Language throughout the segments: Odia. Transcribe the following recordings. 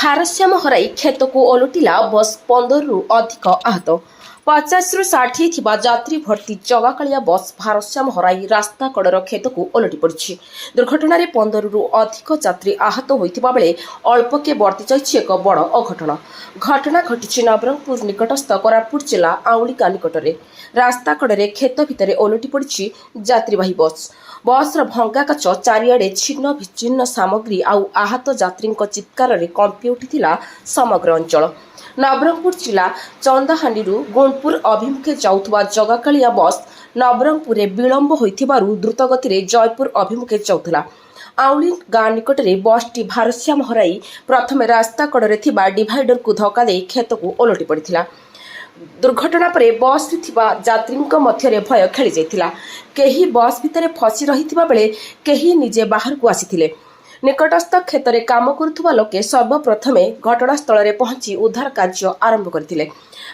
ଭାରସାମ୍ୟ ହରାଇ କ୍ଷେତକୁ ଓଲଟିଲା ବସ୍ 15ରୁ ଅଧିକ ଆହତ। 50ରୁ 60 ଥିବା ଯାତ୍ରୀ ଭର୍ତ୍ତି ଜଗାକାଳିଆ ବସ୍ ଭାରସାମ୍ୟ ହରାଇ ରାସ୍ତା କଡ଼ର କ୍ଷେତକୁ ଓଲଟି ପଡ଼ିଛି। ଦୁର୍ଘଟଣାରେ 15ରୁ ଅଧିକ ଯାତ୍ରୀ ଆହତ ହୋଇଥିବା ବେଳେ ଅଳ୍ପକେ ବର୍ତ୍ତିଯାଇଛି ଏକ ବଡ଼ ଅଘଟଣ। ଘଟଣା ଘଟିଛି ନବରଙ୍ଗପୁର ନିକଟସ୍ଥ କୋରାପୁଟ ଜିଲ୍ଲା ଆଉଳିକା ନିକଟରେ। ରାସ୍ତା କଡ଼ରେ କ୍ଷେତ ଭିତରେ ଓଲଟି ପଡ଼ିଛି ଯାତ୍ରୀବାହୀ ବସ୍। ବସ୍ର ଭଙ୍ଗା କାଚ, ଚାରିଆଡ଼େ ଛିନ୍ନ ବିଚ୍ଛିନ୍ନ ସାମଗ୍ରୀ ଆଉ ଆହତ ଯାତ୍ରୀଙ୍କ ଚିତ୍କାରରେ କମ୍ପି ଉଠିଥିଲା ସମଗ୍ର ଅଞ୍ଚଳ। ନବରଙ୍ଗପୁର ଜିଲ୍ଲା ଚନ୍ଦାହାଣ୍ଡିରୁ ଗୁଣପୁର ଅଭିମୁଖେ ଯାଉଥିବା ଜଗାକାଳିଆ ବସ୍ ନବରଙ୍ଗପୁରରେ ବିଳମ୍ବ ହୋଇଥିବାରୁ ଦ୍ରୁତଗତିରେ ଜୟପୁର ଅଭିମୁଖେ ଯାଉଥିଲା। ଆଉଳି ଗାଁ ନିକଟରେ ବସ୍ଟି ଭାରସାମ୍ୟ ହରାଇ ପ୍ରଥମେ ରାସ୍ତା କଡ଼ରେ ଥିବା ଡିଭାଇଡରକୁ ଧକ୍କା ଦେଇ କ୍ଷେତକୁ ଓଲଟି ପଡ଼ିଥିଲା। ଦୁର୍ଘଟଣା ପରେ ବସ୍ରେ ଥିବା ଯାତ୍ରୀଙ୍କ ମଧ୍ୟରେ ଭୟ ଖେଳି ଯାଇଥିଲା। କେହି ବସ୍ ଭିତରେ ଫସି ରହିଥିବା ବେଳେ କେହି ନିଜେ ବାହାରକୁ ଆସିଥିଲେ। ନିକଟସ୍ଥ କ୍ଷେତରେ କାମ କରୁଥିବା ଲୋକେ ସର୍ବପ୍ରଥମେ ଘଟଣାସ୍ଥଳରେ ପହଞ୍ଚି ଉଦ୍ଧାର କାର୍ଯ୍ୟ ଆରମ୍ଭ କରିଥିଲେ।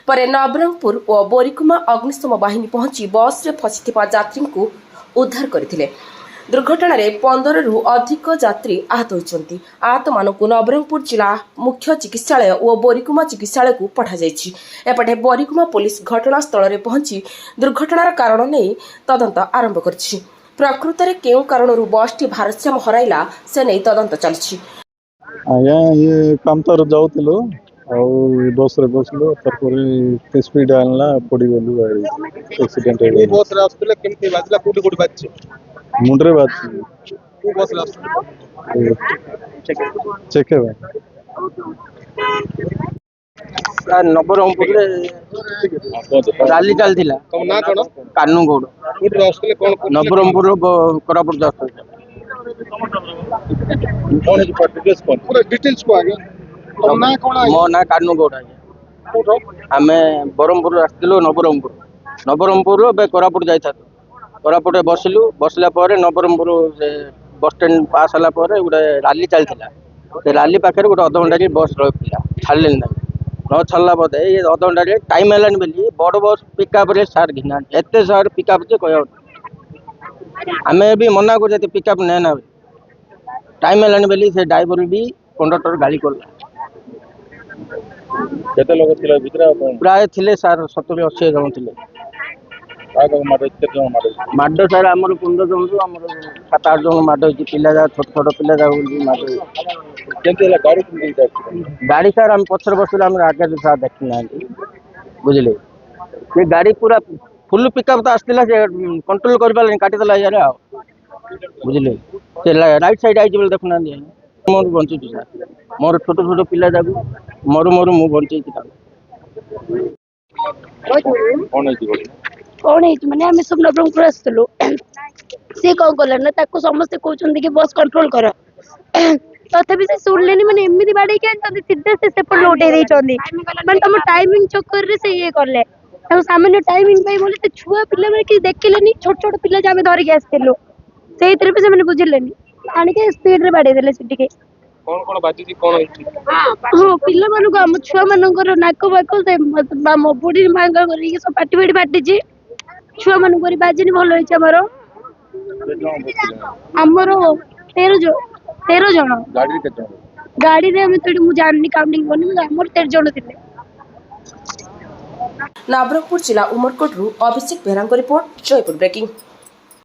ପରେ ନବରଙ୍ଗପୁର ଓ ବୋରିକୁମା ଅଗ୍ନିଶମ ବାହିନୀ ପହଞ୍ଚି ବସ୍ରେ ଫସିଥିବା ଯାତ୍ରୀଙ୍କୁ ଉଦ୍ଧାର କରିଥିଲେ। ଦୁର୍ଘଟଣାରେ 15ରୁ ଅଧିକ ଯାତ୍ରୀ ଆହତ ହୋଇଛନ୍ତି। ଆହତମାନଙ୍କୁ ନବରଙ୍ଗପୁର ଜିଲ୍ଲା ମୁଖ୍ୟ ଚିକିତ୍ସାଳୟ ଓ ବୋରିକୁମା ଚିକିତ୍ସାଳୟକୁ ପଠାଯାଇଛି। ଏପଟେ ବୋରିକୁମା ପୁଲିସ ଘଟଣାସ୍ଥଳରେ ପହଞ୍ଚି ଦୁର୍ଘଟଣାର କାରଣ ନେଇ ତଦନ୍ତ ଆରମ୍ଭ କରିଛି। ପ୍ରକୃତରେ କେଉଁ କାରଣରୁ ବସ୍ଟି ଭାରସାମ୍ୟ ହରାଇଲା ସେ ନେଇ ତଦନ୍ତ ଚାଲିଛି। ଆଜ୍ଞା ये काम तर जाऊଥିଲୁ ଆଉ ବସ୍ ରେ ବସିଲୁ ତାପରେ ସ୍ପିଡ୍ ଆଣିଲା ପଡ଼ିଗଲୁ ଆକ୍ସିଡେଣ୍ଟ କୋଉ ବସ୍ ରେ ଆସୁଥିଲେ କେମିତି ବାଜିଲା କୋଉଠି କୋଉଠି ବାଜିଛି ମୁଣ୍ଡରେ ବାଜିଛି କୋଉ ବସ୍ ରେ ଆସୁଥିଲେ ଚେକେବା ନବରଙ୍ଗପୁରରେ ରାଲି ଚାଲିଥିଲା। ତମ ନାଁ କଣ କାନୁ ଗୌଡ଼ କୋଉଠି ଆସୁଥିଲେ କଣ କରୁଥିଲେ ନବରଙ୍ଗପୁରରୁ କୋରାପୁଟ ଯାଉଥିଲେ। କଣ ହେଇଛି ପୁରା ଡିଟେଲ୍ସ କୁହ ଆଜ୍ଞା ତମ ନାଁ କଣ ମୋ ନାଁ କାନୁ ଗୌଡ଼ ଆଜ୍ଞା। କୋଉଠୁ ଆମେ ବ୍ରହ୍ମପୁରରୁ ଆସିଥିଲୁ ନବରଙ୍ଗପୁରରୁ ଏବେ କୋରାପୁଟ ଯାଇଥାନ୍ତୁ। କୋରାପୁଟରେ ବସିଲା ପରେ ନବରଙ୍ଗପୁର ବସଷ୍ଟାଣ୍ଡ ପାସ୍ ହେଲା ପରେ ଗୋଟେ ରାଲି ଚାଲିଥିଲା। ସେ ରାଲି ପାଖରେ ଗୋଟେ ଅଧଘଣ୍ଟା ବସ୍ ରହିଥିଲା, ଛାଡ଼ିଲେନି ତାକୁ। ନ ଛାଡ଼ିଲା ବୋଧେ ଏ ଅଧଘଣ୍ଟାରେ ଟାଇମ୍ ହେଲାନି ବୋଲି ବଡ଼ ବସ୍ ପିକଅପ୍ରେ ସାର୍ ଘିନାନ୍ତି। ଏତେ ସାର୍ ପିକଅପ୍ ଯେ କହିବା ଆମେ ବି ମନା କରୁଛୁ ଏତେ ପିକଅପ୍ ନେନା ବୋଲି। ଟାଇମ୍ ହେଲାନି ବୋଲି ସେ ଡ୍ରାଇଭର ବି କଣ୍ଡକ୍ଟର ଗାଳି କଲା। କେତେ ଲୋକ ଥିଲା ଭିତରେ ପ୍ରାୟ ଥିଲେ ସାର୍ 70-80 ଜଣ ଥିଲେ। ମାଡ଼ ସାର୍ ଆମର 15 ଜଣରୁ ଆମର 7-8 ଜଣ ମାଡ଼ ହେଇଛି। ପିଲା ଯାକ ଛୋଟ ପିଲା ଯାକ ମାଡ଼ ହେଇଛି। ଗାଡ଼ି ସାର୍ ଆମେ ପଛରେ ବସିଲେ ଆମର ଆଗରେ ସାର୍ ଦେଖିନାହାନ୍ତି, ବୁଝିଲେ। ସେ ଗାଡ଼ି ପୁରା ଫୁଲ ପିକଅପ୍ ତ ଆସିଥିଲା, ସେ କଣ୍ଟ୍ରୋଲ କରିପାରିଲେନି, କାଟିଦେଲା ଇଆରେ ଆଉ, ବୁଝିଲେ। ସେ ରାଇଟ୍ ସାଇଡ୍ ଆଇଛି ବୋଲି ଦେଖୁନାହାନ୍ତି। ମୋର ବଞ୍ଚିଛୁ ସାର୍, ମୋର ଛୋଟ ପିଲା ଯାକୁ ମରୁ ମୁଁ ବଞ୍ଚେଇଛି ତାକୁ। କଣ ହେଇଛି ମାନେ ଆମେ ସବୁ ନବରଙ୍ଗପୁର ଆସିଥିଲୁ। ସିଏ କଣ କଲା ନା ତାକୁ ସମସ୍ତେ କହୁଛନ୍ତି କି ବସ୍ କଣ୍ଟ୍ରୋଲ କର, ତଥାପି ସେ ଶୁଣିଲେନି। ମାନେ ଏମିତି ବାଡେଇକି ଆଣିଛନ୍ତି ସିଧା ସେ ସେପଟେ ଲଉଟେଇ ଦେଇଛନ୍ତି। ମାନେ ତମ ଟାଇମିଂ ଚକ୍କରରେ ସେ ଇଏ କଲେ। ତାକୁ ସାମାନ୍ୟ ଟାଇମିଂ ପାଇଁ ବୋଲି ସେ ଛୁଆ ପିଲାମାନେ କିଛି ଦେଖିଲେନି। ଛୋଟ ପିଲା ଯେ ଆମେ ଧରିକି ଆସିଥିଲୁ, ସେଇଥିରେ ବି ସେମାନେ ବୁଝିଲେନି, ଆଣିକି ସ୍ପିଡରେ ବାଡେଇ ଦେଲେ ସେ ଟିକେ। କଣ ବାଜିଛି କଣ ହେଇଛି ହଁ, ପିଲାମାନଙ୍କୁ ଆମ ଛୁଆ ମାନଙ୍କର ନାକ ବାକ ମୋ ବୁଢୀ ମାଙ୍କ କରିକି ସବୁ ପାଟି ଫାଟିଛି। ଛୁଆ ମାନଙ୍କୁ ବାଜିନି, ଭଲ ହେଇଛି। ଆମର 13 ଜଣ। ଗାଡିରେ ଆମେ ତ ମୁଁ ଜାଣିନି, କାଉଣ୍ଟିଂ କରିନି। ଆମର 13 ଜଣ ଥିଲେ। ନବରଙ୍ଗପୁର ଜିଲ୍ଲା ଉମରକୋଟରୁ ଅଭିଷେକ ବେହେରାଙ୍କ ରିପୋର୍ଟ, ଜୟପୁର ବ୍ରେକିଂ।